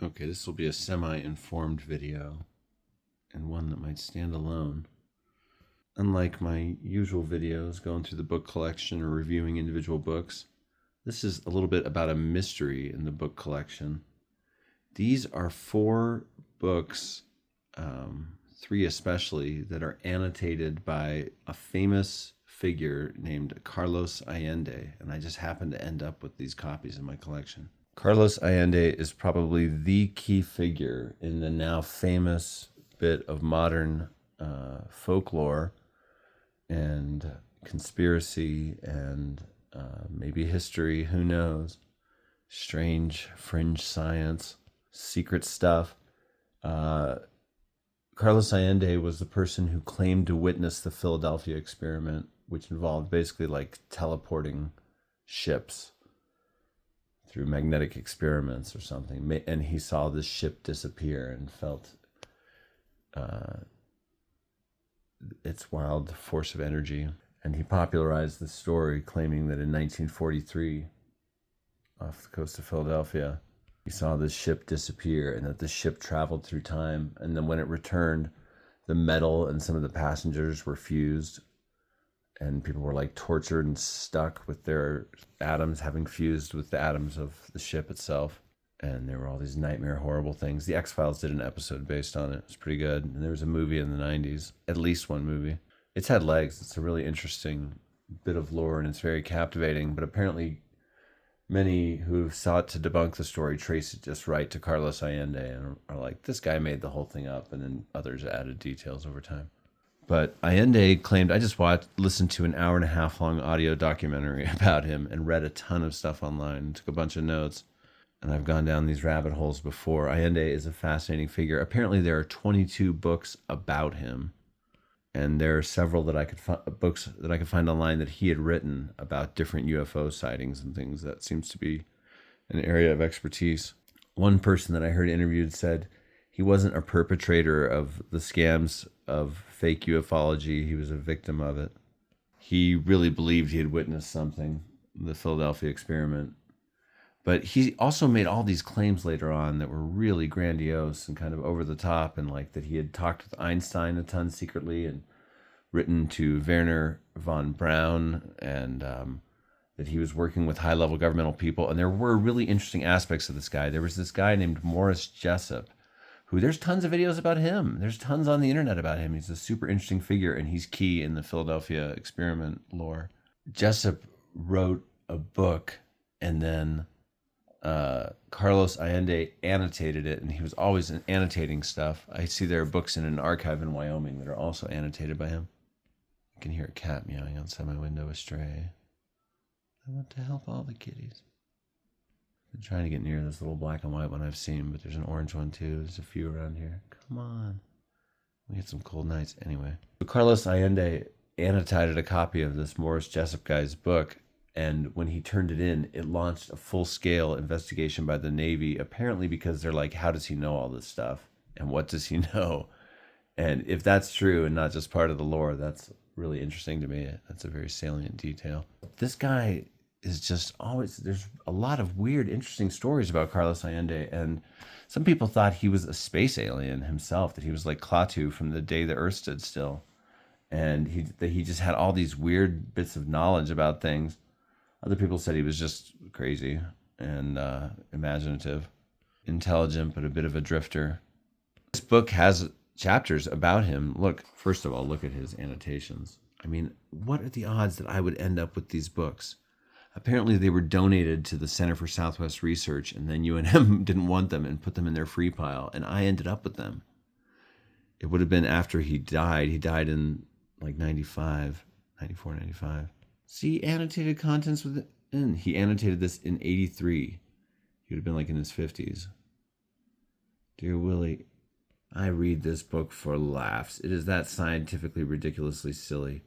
Okay, this will be a semi-informed video and one that might stand alone. Unlike my usual videos going through the book collection or reviewing individual books, this is a little bit about a mystery in the book collection. These are 4 books, 3 especially, that are annotated by a famous figure named Carlos Allende, and I just happened to end up with these copies in my collection. Carlos Allende is probably the key figure in the now famous bit of modern folklore and conspiracy and maybe history, who knows, strange fringe science, secret stuff. Carlos Allende was the person who claimed to witness the Philadelphia experiment, which involved basically like teleporting ships through magnetic experiments or something. And he saw this ship disappear and felt its wild force of energy. And he popularized the story, claiming that in 1943, off the coast of Philadelphia, he saw this ship disappear and that the ship traveled through time. And then when it returned, the metal and some of the passengers were fused, and people were like tortured and stuck with their atoms having fused with the atoms of the ship itself. And there were all these nightmare, horrible things. The X-Files did an episode based on it. It was pretty good. And there was a movie in the 90s, at least one movie. It's had legs. It's a really interesting bit of lore, and it's very captivating. But apparently many who sought to debunk the story trace it just right to Carlos Allende and are like, this guy made the whole thing up, and then others added details over time. But Allende claimed, I just listened to an 1.5 hour long audio documentary about him and read a ton of stuff online and took a bunch of notes. And I've gone down these rabbit holes before. Allende is a fascinating figure. Apparently there are 22 books about him. And there are several that I could books that I could find online that he had written about different UFO sightings and things. That seems to be an area of expertise. One person that I heard interviewed said he wasn't a perpetrator of the scams of fake ufology. He was a victim of it. He really believed he had witnessed something, the Philadelphia experiment. But he also made all these claims later on that were really grandiose and kind of over the top, and like that he had talked with Einstein a ton secretly and written to Werner von Braun, and that he was working with high-level governmental people. And there were really interesting aspects of this guy. There was this guy named Morris Jessup, who there's tons of videos about him. There's tons on the internet about him. He's a super interesting figure, and he's key in the Philadelphia experiment lore. Jessup wrote a book, and then Carlos Allende annotated it, and he was always annotating stuff. I see there are books in an archive in Wyoming that are also annotated by him. I can hear a cat meowing outside my window, astray. I want to help all the kitties. I'm trying to get near this little black and white one I've seen, but there's an orange one too. There's a few around here. Come on. We had some cold nights. Anyway. So Carlos Allende annotated a copy of this Morris Jessup guy's book, and when he turned it in, it launched a full-scale investigation by the Navy, apparently because they're like, how does he know all this stuff? And what does he know? And if that's true and not just part of the lore, that's really interesting to me. That's a very salient detail. This guy is just always, there's a lot of weird, interesting stories about Carlos Allende. And some people thought he was a space alien himself, that he was like Klaatu from the day the Earth stood still. And that he just had all these weird bits of knowledge about things. Other people said he was just crazy and imaginative, intelligent, but a bit of a drifter. This book has chapters about him. Look, first of all, look at his annotations. I mean, what are the odds that I would end up with these books? Apparently they were donated to the Center for Southwest Research, and then UNM didn't want them and put them in their free pile, and I ended up with them. It would have been after he died. He died in like 94, 95. See, annotated contents within. He annotated this in 83. He would have been like in his 50s. Dear Willie, I read this book for laughs. It is that scientifically ridiculously silly.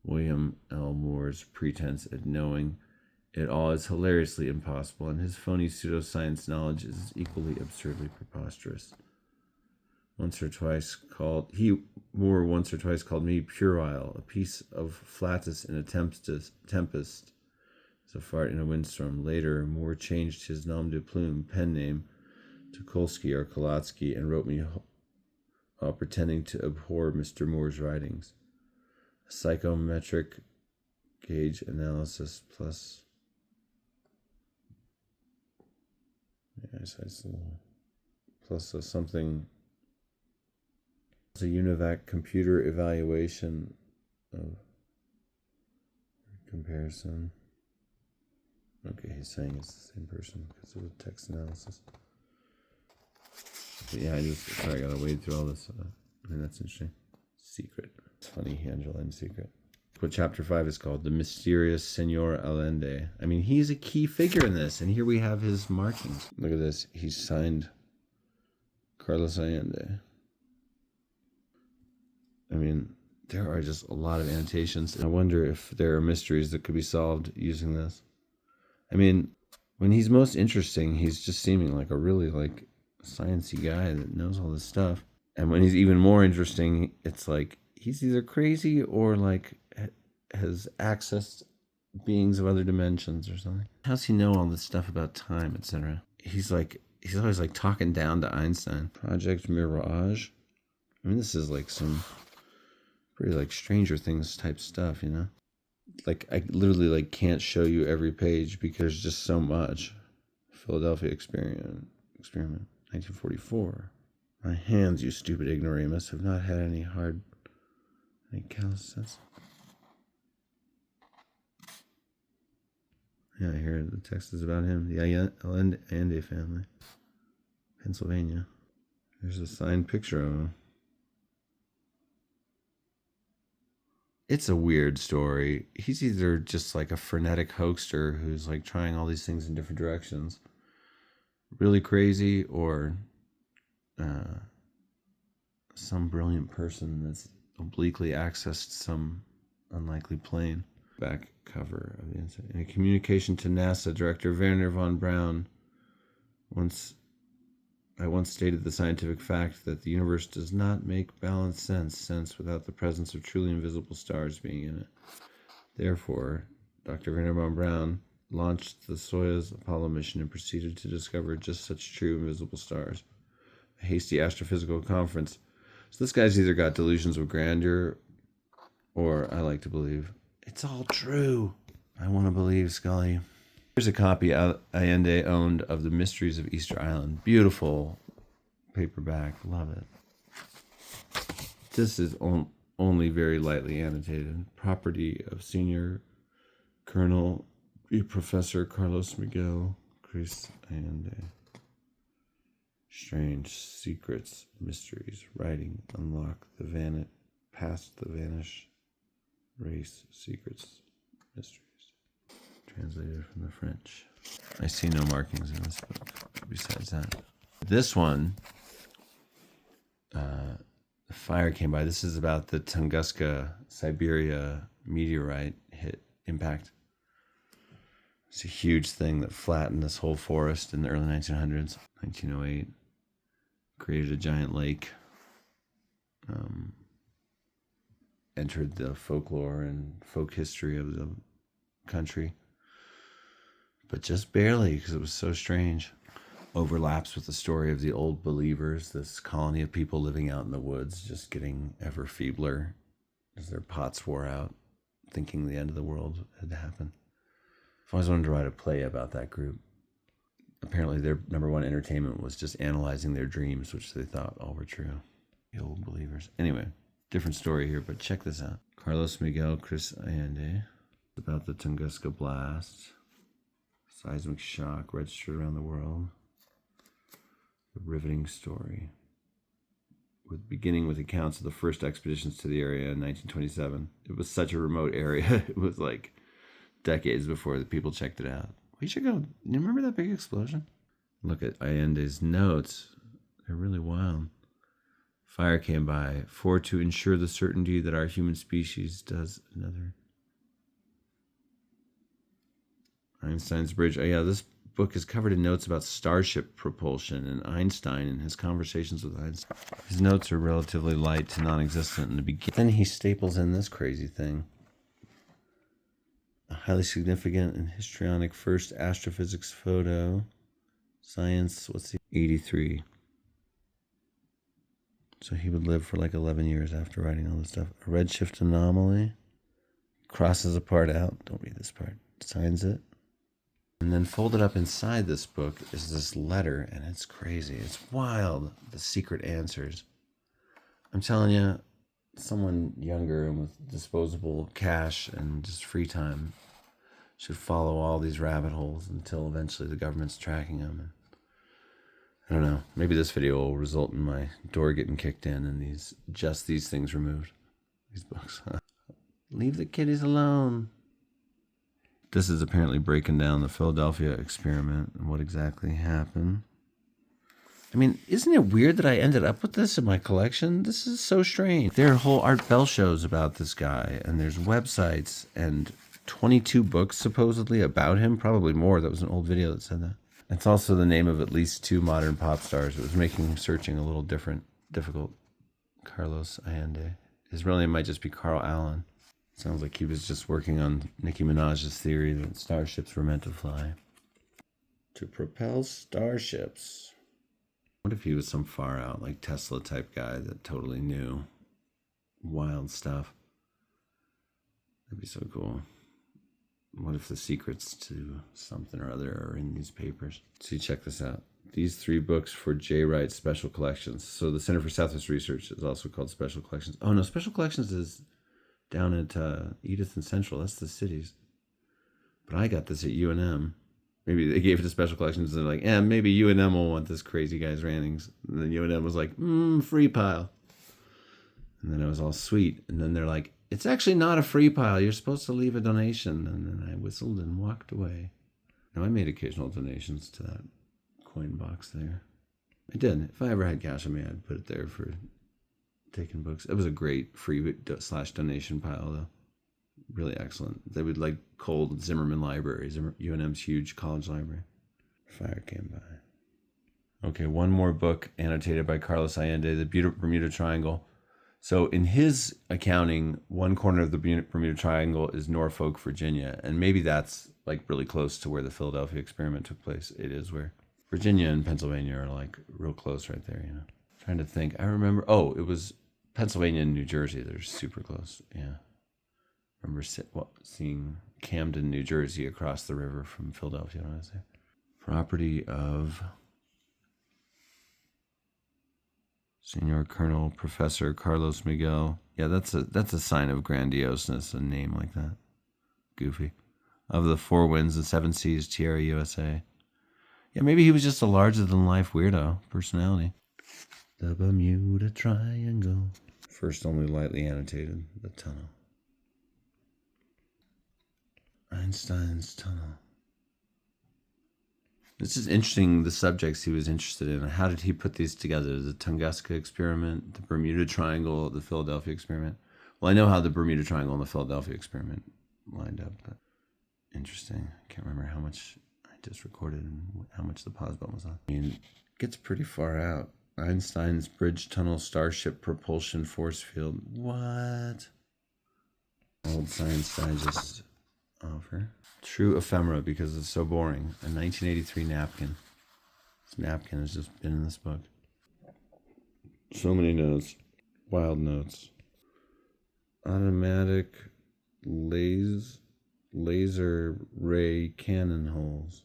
William L. Moore's pretense at knowing it all is hilariously impossible, and his phony pseudoscience knowledge is equally absurdly preposterous. Moore once or twice called me puerile, a piece of flatus in a tempest, as a fart in a windstorm. Later, Moore changed his nom de plume pen name Tukolsky or Kolotsky and wrote me while pretending to abhor Mr. Moore's writings. A psychometric gauge analysis plus plus something. It's a UNIVAC computer evaluation of comparison. Okay, he's saying it's the same person because of the text analysis. But yeah, I gotta wade through all this. I mean, that's interesting. Secret. It's funny, Angela Secret. What chapter 5 is called, The Mysterious Senor Allende. I mean, he's a key figure in this, and here we have his markings. Look at this. He's signed Carlos Allende. I mean, there are just a lot of annotations. I wonder if there are mysteries that could be solved using this. I mean, when he's most interesting, he's just seeming like a really sciencey guy that knows all this stuff. And when he's even more interesting, it's like he's either crazy or has accessed beings of other dimensions or something. How's he know all this stuff about time, etc.? He's always talking down to Einstein. Project Mirage. I mean, this is some pretty Stranger Things type stuff, you know? I literally can't show you every page because there's just so much. Philadelphia experiment, 1944. My hands, you stupid ignoramus, have not had any calluses. Yeah, here the text is about him. The Allende family, Pennsylvania. There's a signed picture of him. It's a weird story. He's either just a frenetic hoaxer who's trying all these things in different directions, really crazy, or some brilliant person that's obliquely accessed some unlikely plane. Back cover of the incident. In a communication to NASA Director Wernher von Braun, I once stated the scientific fact that the universe does not make balanced sense without the presence of truly invisible stars being in it. Therefore, Dr. Wernher von Braun launched the Soyuz Apollo mission and proceeded to discover just such true invisible stars. A hasty astrophysical conference. So this guy's either got delusions of grandeur, or I like to believe it's all true. I want to believe, Scully. Here's a copy Allende owned of The Mysteries of Easter Island. Beautiful paperback. Love it. This is only very lightly annotated. Property of Senior Colonel Professor Carlos Miguel Chris Allende. Strange secrets, mysteries, writing, unlock the past the vanished race, secrets, mysteries. Translated from the French. I see no markings in this book besides that. This one, the fire came by. This is about the Tunguska, Siberia meteorite impact. It's a huge thing that flattened this whole forest in the early 1900s. 1908. Created a giant lake. Entered the folklore and folk history of the country. But just barely, because it was so strange. Overlaps with the story of the Old Believers, this colony of people living out in the woods, just getting ever feebler as their pots wore out, thinking the end of the world had happened. I've always wanted to write a play about that group. Apparently their number one entertainment was just analyzing their dreams, which they thought all were true. The Old Believers. Anyway, different story here, but check this out. Carlos Miguel Chris Allende, about the Tunguska blast. Seismic shock registered around the world. A riveting story. Beginning with accounts of the first expeditions to the area in 1927. It was such a remote area. It was decades before the people checked it out. We should go. You remember that big explosion? Look at Allende's notes. They're really wild. Fire came by, for to ensure the certainty that our human species does another. Einstein's bridge. Oh yeah, this book is covered in notes about starship propulsion and Einstein and his conversations with Einstein. His notes are relatively light to non-existent in the beginning. Then he staples in this crazy thing. A highly significant and histrionic first astrophysics photo. Science, 83. So he would live for like 11 years after writing all this stuff. A redshift anomaly. Crosses a part out. Don't read this part. Signs it. And then folded up inside this book is this letter, and it's crazy. It's wild. The secret answers. I'm telling you, someone younger and with disposable cash and just free time should follow all these rabbit holes until eventually the government's tracking them. I don't know. Maybe this video will result in my door getting kicked in and these things removed. These books. Leave the kiddies alone. This is apparently breaking down the Philadelphia experiment and what exactly happened. I mean, isn't it weird that I ended up with this in my collection? This is so strange. There are whole Art Bell shows about this guy, and there's websites and 22 books supposedly about him, probably more. That was an old video that said that. It's also the name of at least 2 modern pop stars. It was making searching a little difficult. Carlos Allende. His real name might just be Carl Allen. Sounds like he was just working on Nicki Minaj's theory that starships were meant to fly. To propel starships. What if he was some far out, like Tesla type guy that totally knew wild stuff? That'd be so cool. What if the secrets to something or other are in these papers? See, check this out. These 3 books for J. Wright Special Collections. So the Center for Southwest Research is also called Special Collections. Oh no, Special Collections is down at Edith and Central. That's the cities. But I got this at UNM. Maybe they gave it to Special Collections and they're like, maybe UNM will want this crazy guy's rantings. And then UNM was like, free pile. And then it was all sweet. And then they're like, it's actually not a free pile. You're supposed to leave a donation. And then I whistled and walked away. Now, I made occasional donations to that coin box there. I did. If I ever had cash on me, I'd put it there for taking books. It was a great free/donation pile, though. Really excellent. They would like cold Zimmerman Library, UNM's huge college library. Fire came by. Okay, one more book annotated by Carlos Allende, the Bermuda Triangle. So in his accounting, one corner of the Bermuda Triangle is Norfolk, Virginia. And maybe that's like really close to where the Philadelphia experiment took place. It is where Virginia and Pennsylvania are like real close right there, you know. Trying to think. I remember, it was Pennsylvania and New Jersey. They're super close. Yeah. I remember seeing Camden, New Jersey across the river from Philadelphia when I was there. Property of Senor Colonel Professor Carlos Miguel. Yeah, that's a sign of grandioseness, a name like that. Goofy. Of the Four Winds and Seven Seas, Tierra USA. Yeah, maybe he was just a larger-than-life weirdo personality. The Bermuda Triangle. First only lightly annotated, the tunnel. Einstein's tunnel. This is interesting, the subjects he was interested in. How did he put these together? The Tunguska experiment, the Bermuda Triangle, the Philadelphia experiment. Well, I know how the Bermuda Triangle and the Philadelphia experiment lined up, but interesting. I can't remember how much I just recorded and how much the pause button was on. I mean, it gets pretty far out. Einstein's Bridge Tunnel Starship Propulsion Force Field. What? Old Science Digest offer. True ephemera because it's so boring. A 1983 napkin. This napkin has just been in this book. So many notes. Wild notes. Automatic laser ray cannon holes.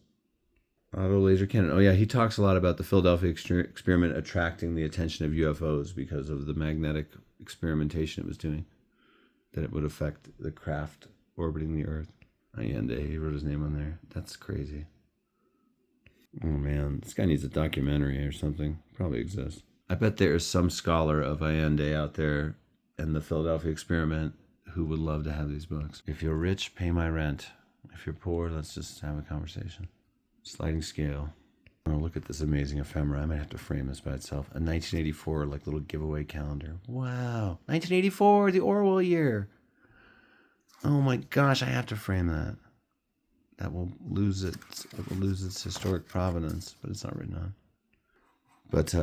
Auto laser cannon. Oh yeah, he talks a lot about the Philadelphia experiment attracting the attention of UFOs because of the magnetic experimentation it was doing. That it would affect the craft orbiting the Earth. Allende, he wrote his name on there. That's crazy. Oh man, this guy needs a documentary or something. Probably exists. I bet there is some scholar of Allende out there and the Philadelphia experiment who would love to have these books. If you're rich, pay my rent. If you're poor, let's just have a conversation. Sliding scale. Oh, look at this amazing ephemera. I might have to frame this by itself. A 1984 like little giveaway calendar. Wow. 1984, the Orwell year. Oh my gosh, I have to frame that. That will lose its historic provenance, but it's not written on. But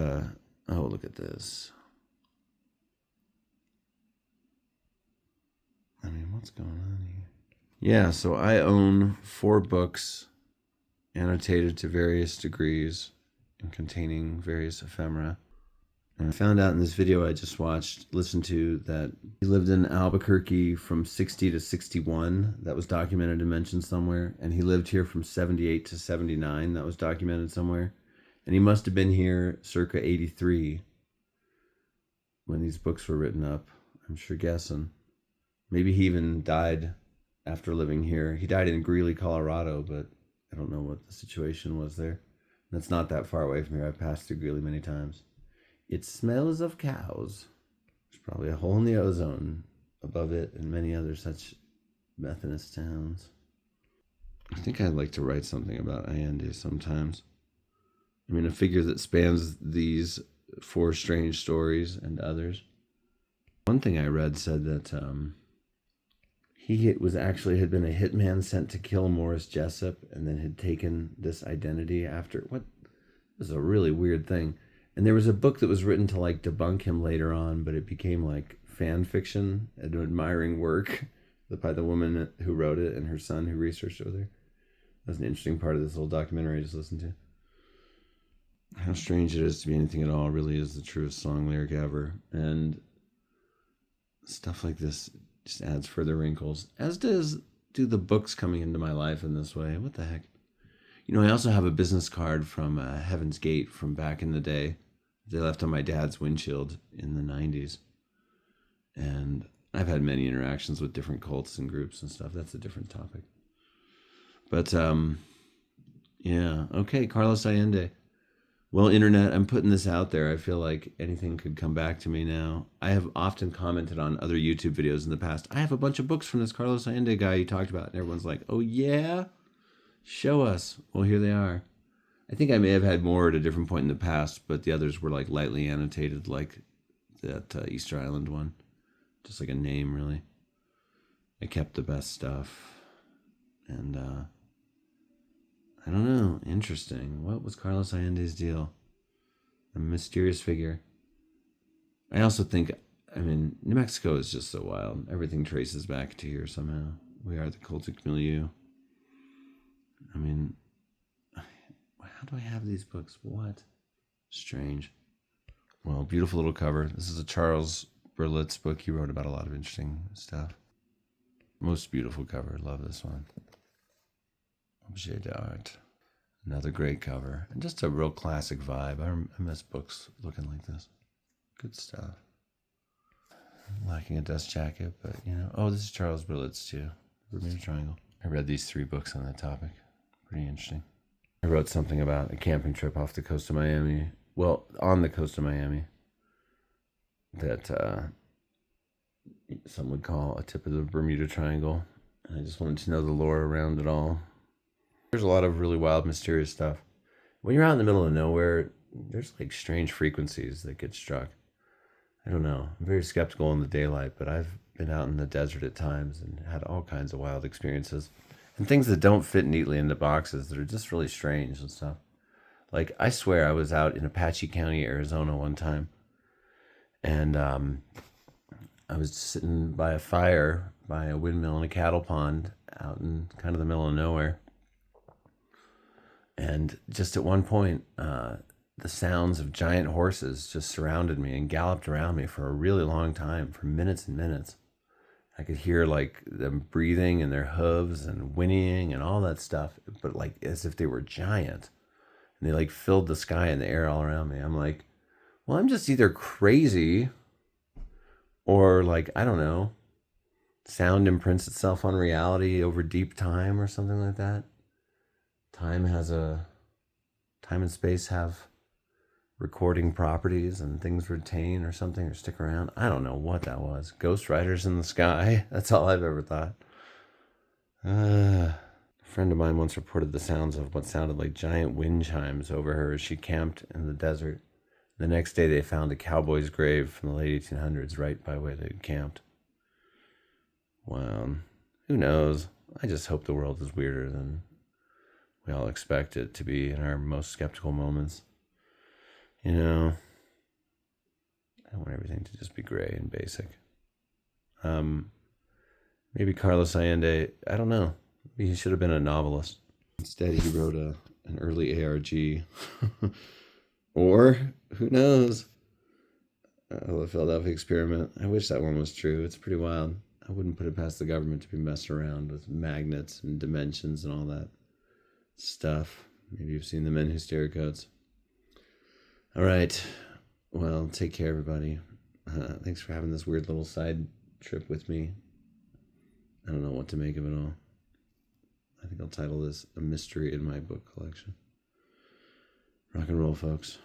look at this. I mean, what's going on here? Yeah, so I own 4 books annotated to various degrees and containing various ephemera. And I found out in this video I just listened to, that he lived in Albuquerque from 60 to 61. That was documented and mentioned somewhere. And he lived here from 78 to 79. That was documented somewhere. And he must have been here circa 83 when these books were written up. I'm sure guessing. Maybe he even died after living here. He died in Greeley, Colorado, but I don't know what the situation was there. And it's not that far away from here. I've passed through Greeley many times. It smells of cows. There's probably a hole in the ozone above it and many other such Methodist towns. I think I'd like to write something about Allende sometimes. I mean, a figure that spans these 4 strange stories and others. One thing I read said that he had been a hitman sent to kill Morris Jessup, and then had taken this identity after. What? It was a really weird thing. And there was a book that was written to like debunk him later on, but it became like fan fiction, an admiring work by the woman who wrote it and her son who researched it with her. That's an interesting part of this little documentary I just listened to. How strange it is to be anything at all really is the truest song lyric ever. And stuff like this just adds further wrinkles, as do the books coming into my life in this way. What the heck? You know, I also have a business card from Heaven's Gate from back in the day. They left on my dad's windshield in the 90s. And I've had many interactions with different cults and groups and stuff. That's a different topic. But, yeah. Okay, Carlos Allende. Well, Internet, I'm putting this out there. I feel like anything could come back to me now. I have often commented on other YouTube videos in the past. I have a bunch of books from this Carlos Allende guy you talked about. And everyone's like, oh, yeah? Show us. Well, here they are. I think I may have had more at a different point in the past, but the others were like lightly annotated, like that Easter Island one. Just like a name, really. I kept the best stuff. And, I don't know. Interesting. What was Carlos Allende's deal? A mysterious figure. I also think, New Mexico is just so wild. Everything traces back to here somehow. We are the cultic milieu. How do I have these books? What? Strange. Well, beautiful little cover. This is a Charles Berlitz book. He wrote about a lot of interesting stuff. Most beautiful cover. Love this one. Objet d'art. Another great cover. And just a real classic vibe. I miss books looking like this. Good stuff. Lacking a dust jacket, but Oh, this is Charles Berlitz too. Bermuda Triangle. I read these 3 books on that topic. Pretty interesting. I wrote something about a camping trip off the coast of Miami. Well, on the coast of Miami. That some would call a tip of the Bermuda Triangle. And I just wanted to know the lore around it all. There's a lot of really wild, mysterious stuff. When you're out in the middle of nowhere, there's like strange frequencies that get struck. I don't know. I'm very skeptical in the daylight, but I've been out in the desert at times and had all kinds of wild experiences. And things that don't fit neatly into boxes that are just really strange and stuff. Like, I swear I was out in Apache County, Arizona one time. And I was sitting by a fire, by a windmill and a cattle pond out in kind of the middle of nowhere. And just at one point, the sounds of giant horses just surrounded me and galloped around me for a really long time, for minutes and minutes. I could hear like them breathing and their hooves and whinnying and all that stuff, but like as if they were giant. And they like filled the sky and the air all around me. I'm like, well, I'm just either crazy or like, I don't know, sound imprints itself on reality over deep time or something like that. Time and space have recording properties and things retain or something or stick around. I don't know what that was. Ghost riders in the sky. That's all I've ever thought. A friend of mine once reported the sounds of what sounded like giant wind chimes over her as she camped in the desert. The next day they found a cowboy's grave from the late 1800s right by where they'd camped. Well, who knows? I just hope the world is weirder than we all expect it to be in our most skeptical moments. I don't want everything to just be gray and basic. Maybe Carlos Allende, I don't know. Maybe he should have been a novelist. Instead, he wrote an early ARG Or, who knows? The Philadelphia experiment. I wish that one was true. It's pretty wild. I wouldn't put it past the government to be messing around with magnets and dimensions and all that stuff. Maybe you've seen the Men Who Stare Codes. All right. Well, take care, everybody. Thanks for having this weird little side trip with me. I don't know what to make of it all. I think I'll title this A Mystery in My Book Collection. Rock and roll, folks.